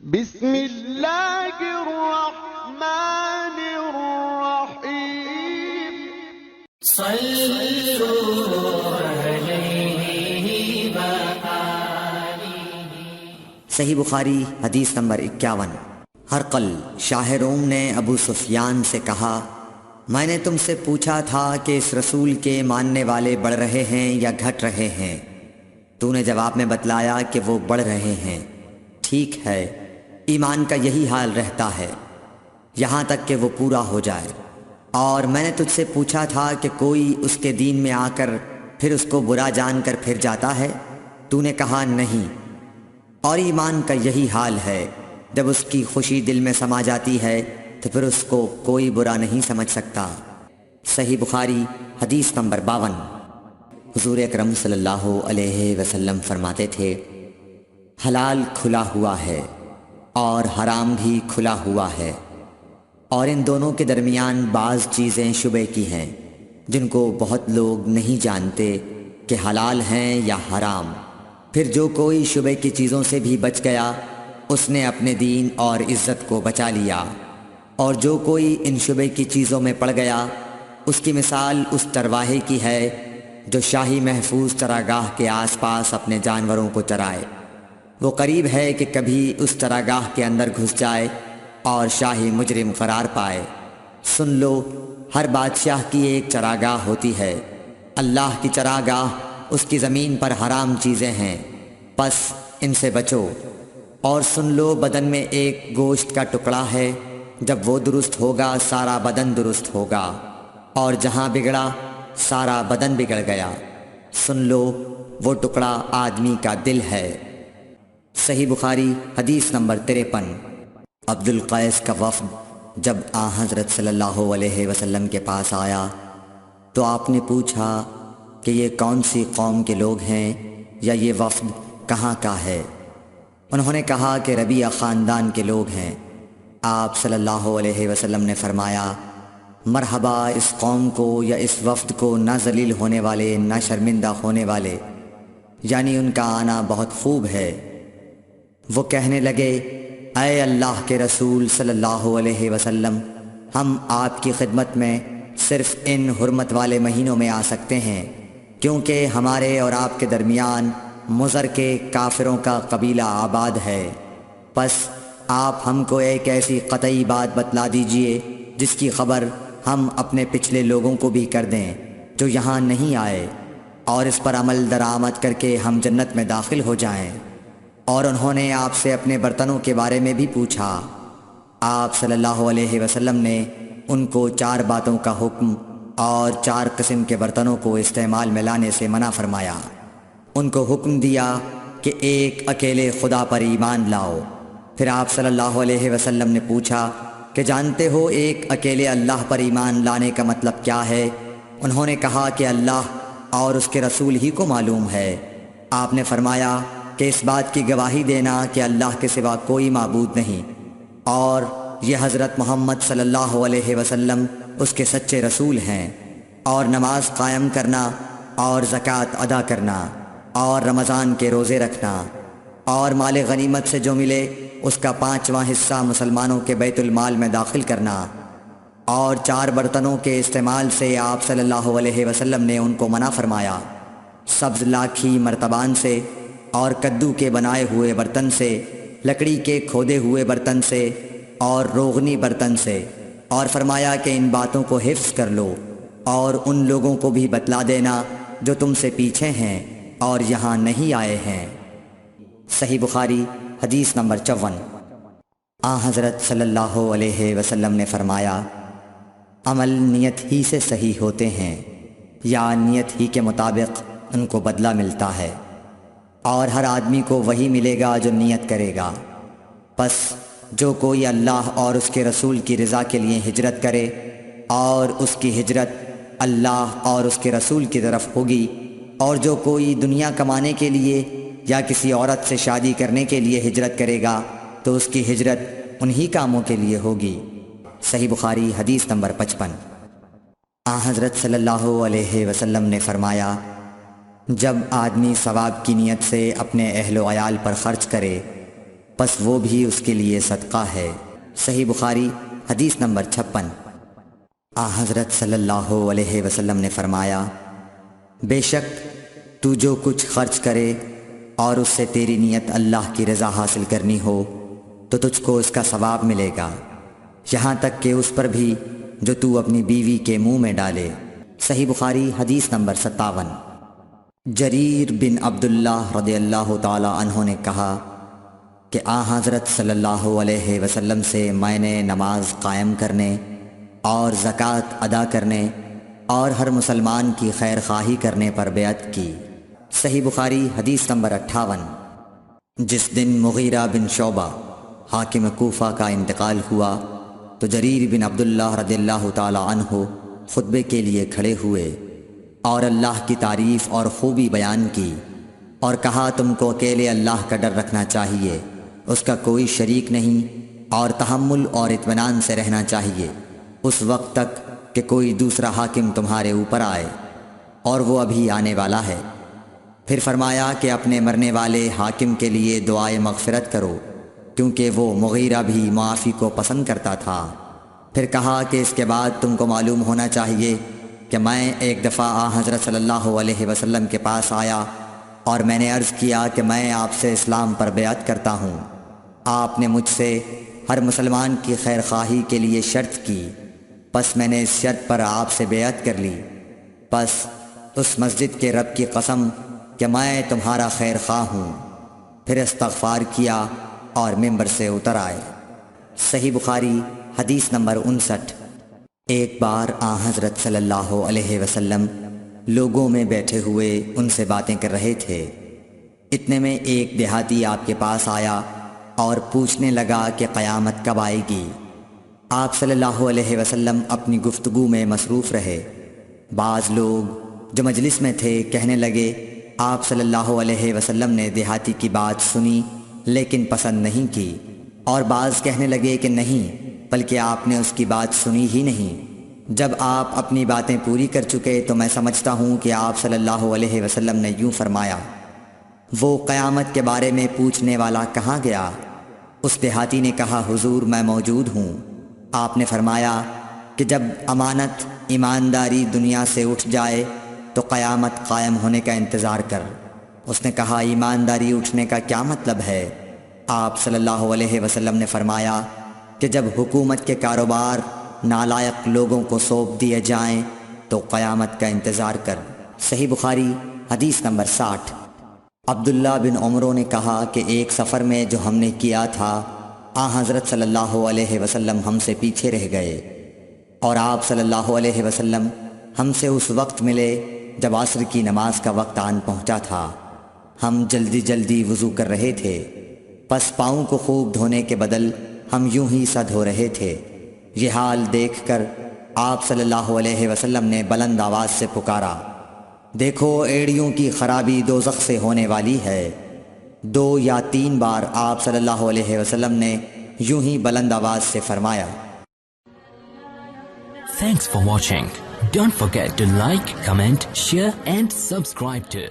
بسم اللہ الرحمن الرحیم صلوا علیہ وآلہ۔ صحیح بخاری حدیث نمبر 51۔ ہرقل شاہ روم نے ابو سفیان سے کہا، میں نے تم سے پوچھا تھا کہ اس رسول کے ماننے والے بڑھ رہے ہیں یا گھٹ رہے ہیں؟ تو نے جواب میں بتلایا کہ وہ بڑھ رہے ہیں۔ ٹھیک ہے، ایمان کا یہی حال رہتا ہے یہاں تک کہ وہ پورا ہو جائے۔ اور میں نے تجھ سے پوچھا تھا کہ کوئی اس کے دین میں آ کر پھر اس کو برا جان کر پھر جاتا ہے؟ تو نے کہا نہیں۔ اور ایمان کا یہی حال ہے، جب اس کی خوشی دل میں سما جاتی ہے تو پھر اس کو کوئی برا نہیں سمجھ سکتا۔ صحیح بخاری حدیث نمبر 52۔ حضور اکرم صلی اللہ علیہ وسلم فرماتے تھے، حلال کھلا ہوا ہے اور حرام بھی کھلا ہوا ہے، اور ان دونوں کے درمیان بعض چیزیں شبے کی ہیں جن کو بہت لوگ نہیں جانتے کہ حلال ہیں یا حرام۔ پھر جو کوئی شبے کی چیزوں سے بھی بچ گیا اس نے اپنے دین اور عزت کو بچا لیا، اور جو کوئی ان شبے کی چیزوں میں پڑ گیا اس کی مثال اس چرواہے کی ہے جو شاہی محفوظ چراگاہ کے آس پاس اپنے جانوروں کو چرائے۔ وہ قریب ہے کہ کبھی اس چراگاہ کے اندر گھس جائے اور شاہی مجرم قرار پائے۔ سن لو، ہر بادشاہ کی ایک چراگاہ ہوتی ہے، اللہ کی چراگاہ اس کی زمین پر حرام چیزیں ہیں، پس ان سے بچو۔ اور سن لو، بدن میں ایک گوشت کا ٹکڑا ہے، جب وہ درست ہوگا سارا بدن درست ہوگا، اور جہاں بگڑا سارا بدن بگڑ گیا۔ سن لو، وہ ٹکڑا آدمی کا دل ہے۔ صحیح بخاری حدیث نمبر 53۔ عبد القیس کا وفد جب حضرت صلی اللہ علیہ وسلم کے پاس آیا تو آپ نے پوچھا کہ یہ کون سی قوم کے لوگ ہیں یا یہ وفد کہاں کا ہے؟ انہوں نے کہا کہ ربیعہ خاندان کے لوگ ہیں۔ آپ صلی اللہ علیہ وسلم نے فرمایا، مرحبا اس قوم کو یا اس وفد کو، نہ ذلیل ہونے والے نہ شرمندہ ہونے والے، یعنی ان کا آنا بہت خوب ہے۔ وہ کہنے لگے، اے اللہ کے رسول صلی اللہ علیہ وسلم، ہم آپ کی خدمت میں صرف ان حرمت والے مہینوں میں آ سکتے ہیں، کیونکہ ہمارے اور آپ کے درمیان مضر کے کافروں کا قبیلہ آباد ہے۔ پس آپ ہم کو ایک ایسی قطعی بات بتلا دیجئے جس کی خبر ہم اپنے پچھلے لوگوں کو بھی کر دیں جو یہاں نہیں آئے، اور اس پر عمل درآمد کر کے ہم جنت میں داخل ہو جائیں۔ اور انہوں نے آپ سے اپنے برتنوں کے بارے میں بھی پوچھا۔ آپ صلی اللہ علیہ وسلم نے ان کو 4 باتوں کا حکم اور 4 قسم کے برتنوں کو استعمال میں لانے سے منع فرمایا۔ ان کو حکم دیا کہ ایک اکیلے خدا پر ایمان لاؤ۔ پھر آپ صلی اللہ علیہ وسلم نے پوچھا کہ جانتے ہو ایک اکیلے اللہ پر ایمان لانے کا مطلب کیا ہے؟ انہوں نے کہا کہ اللہ اور اس کے رسول ہی کو معلوم ہے۔ آپ نے فرمایا کہ اس بات کی گواہی دینا کہ اللہ کے سوا کوئی معبود نہیں، اور یہ حضرت محمد صلی اللہ علیہ وسلم اس کے سچے رسول ہیں، اور نماز قائم کرنا اور زکوٰۃ ادا کرنا اور رمضان کے روزے رکھنا، اور مال غنیمت سے جو ملے اس کا 5واں حصہ مسلمانوں کے بیت المال میں داخل کرنا، اور 4 برتنوں کے استعمال سے آپ صلی اللہ علیہ وسلم نے ان کو منع فرمایا، سبز لاکھی مرتبان سے اور کدو کے بنائے ہوئے برتن سے، لکڑی کے کھودے ہوئے برتن سے اور روغنی برتن سے، اور فرمایا کہ ان باتوں کو حفظ کر لو اور ان لوگوں کو بھی بتلا دینا جو تم سے پیچھے ہیں اور یہاں نہیں آئے ہیں۔ صحیح بخاری حدیث نمبر 54۔ حضرت صلی اللہ علیہ وسلم نے فرمایا، عمل نیت ہی سے صحیح ہوتے ہیں یا نیت ہی کے مطابق ان کو بدلہ ملتا ہے، اور ہر آدمی کو وہی ملے گا جو نیت کرے گا۔ پس جو کوئی اللہ اور اس کے رسول کی رضا کے لیے ہجرت کرے اور اس کی ہجرت اللہ اور اس کے رسول کی طرف ہوگی، اور جو کوئی دنیا کمانے کے لیے یا کسی عورت سے شادی کرنے کے لیے ہجرت کرے گا تو اس کی ہجرت انہی کاموں کے لیے ہوگی۔ صحیح بخاری حدیث نمبر 55۔ حضرت صلی اللہ علیہ وسلم نے فرمایا، جب آدمی ثواب کی نیت سے اپنے اہل و عیال پر خرچ کرے پس وہ بھی اس کے لیے صدقہ ہے۔ صحیح بخاری حدیث نمبر 56۔ حضرت صلی اللہ علیہ وسلم نے فرمایا، بے شک تو جو کچھ خرچ کرے اور اس سے تیری نیت اللہ کی رضا حاصل کرنی ہو تو تجھ کو اس کا ثواب ملے گا، یہاں تک کہ اس پر بھی جو تو اپنی بیوی کے منہ میں ڈالے۔ صحیح بخاری حدیث نمبر 57۔ جریر بن عبداللہ رضی اللہ تعالی عنہ نے کہا کہ حضرت صلی اللہ علیہ وسلم سے میں نے نماز قائم کرنے اور زکوٰۃ ادا کرنے اور ہر مسلمان کی خیر خواہی کرنے پر بیعت کی۔ صحیح بخاری حدیث نمبر 58۔ جس دن مغیرہ بن شعبہ حاکم کوفہ کا انتقال ہوا تو جریر بن عبداللہ رضی اللہ تعالی عنہ خطبے کے لیے کھڑے ہوئے اور اللہ کی تعریف اور خوبی بیان کی اور کہا، تم کو اکیلے اللہ کا ڈر رکھنا چاہیے، اس کا کوئی شریک نہیں، اور تحمل اور اطمینان سے رہنا چاہیے اس وقت تک کہ کوئی دوسرا حاکم تمہارے اوپر آئے، اور وہ ابھی آنے والا ہے۔ پھر فرمایا کہ اپنے مرنے والے حاکم کے لیے دعائے مغفرت کرو، کیونکہ وہ مغیرہ بھی معافی کو پسند کرتا تھا۔ پھر کہا کہ اس کے بعد تم کو معلوم ہونا چاہیے کہ میں ایک دفعہ حضرت صلی اللہ علیہ وسلم کے پاس آیا اور میں نے عرض کیا کہ میں آپ سے اسلام پر بیعت کرتا ہوں۔ آپ نے مجھ سے ہر مسلمان کی خیر خواہی کے لیے شرط کی، پس میں نے اس شرط پر آپ سے بیعت کر لی۔ پس اس مسجد کے رب کی قسم کہ میں تمہارا خیر خواہ ہوں۔ پھر استغفار کیا اور ممبر سے اتر آئے۔ صحیح بخاری حدیث نمبر 59۔ ایک بار حضرت صلی اللہ علیہ وسلم لوگوں میں بیٹھے ہوئے ان سے باتیں کر رہے تھے، اتنے میں ایک دیہاتی آپ کے پاس آیا اور پوچھنے لگا کہ قیامت کب آئے گی؟ آپ صلی اللہ علیہ وسلم اپنی گفتگو میں مصروف رہے۔ بعض لوگ جو مجلس میں تھے کہنے لگے، آپ صلی اللہ علیہ وسلم نے دیہاتی کی بات سنی لیکن پسند نہیں کی، اور بعض کہنے لگے کہ نہیں، بلکہ آپ نے اس کی بات سنی ہی نہیں۔ جب آپ اپنی باتیں پوری کر چکے تو میں سمجھتا ہوں کہ آپ صلی اللہ علیہ وسلم نے یوں فرمایا، وہ قیامت کے بارے میں پوچھنے والا کہاں گیا؟ اس دیہاتی نے کہا، حضور میں موجود ہوں۔ آپ نے فرمایا کہ جب امانت ایمانداری دنیا سے اٹھ جائے تو قیامت قائم ہونے کا انتظار کر۔ اس نے کہا، ایمانداری اٹھنے کا کیا مطلب ہے؟ آپ صلی اللہ علیہ وسلم نے فرمایا کہ جب حکومت کے کاروبار نالائق لوگوں کو سونپ دیے جائیں تو قیامت کا انتظار کر۔ صحیح بخاری حدیث نمبر 60۔ عبداللہ بن عمرو نے کہا کہ ایک سفر میں جو ہم نے کیا تھا، حضرت صلی اللہ علیہ وسلم ہم سے پیچھے رہ گئے، اور آپ صلی اللہ علیہ وسلم ہم سے اس وقت ملے جب عصر کی نماز کا وقت آن پہنچا تھا۔ ہم جلدی جلدی وضو کر رہے تھے، پس پاؤں کو خوب دھونے کے بدل ہم یوں ہی سا دھو رہے تھے۔ یہ حال دیکھ کر آپ صلی اللہ علیہ وسلم نے بلند آواز سے پکارا، دیکھو ایڑیوں کی خرابی دوزخ سے ہونے والی ہے۔ 2 یا 3 بار آپ صلی اللہ علیہ وسلم نے یوں ہی بلند آواز سے فرمایا۔ Thanks for watching. Don't forget to like, comment, share and subscribe to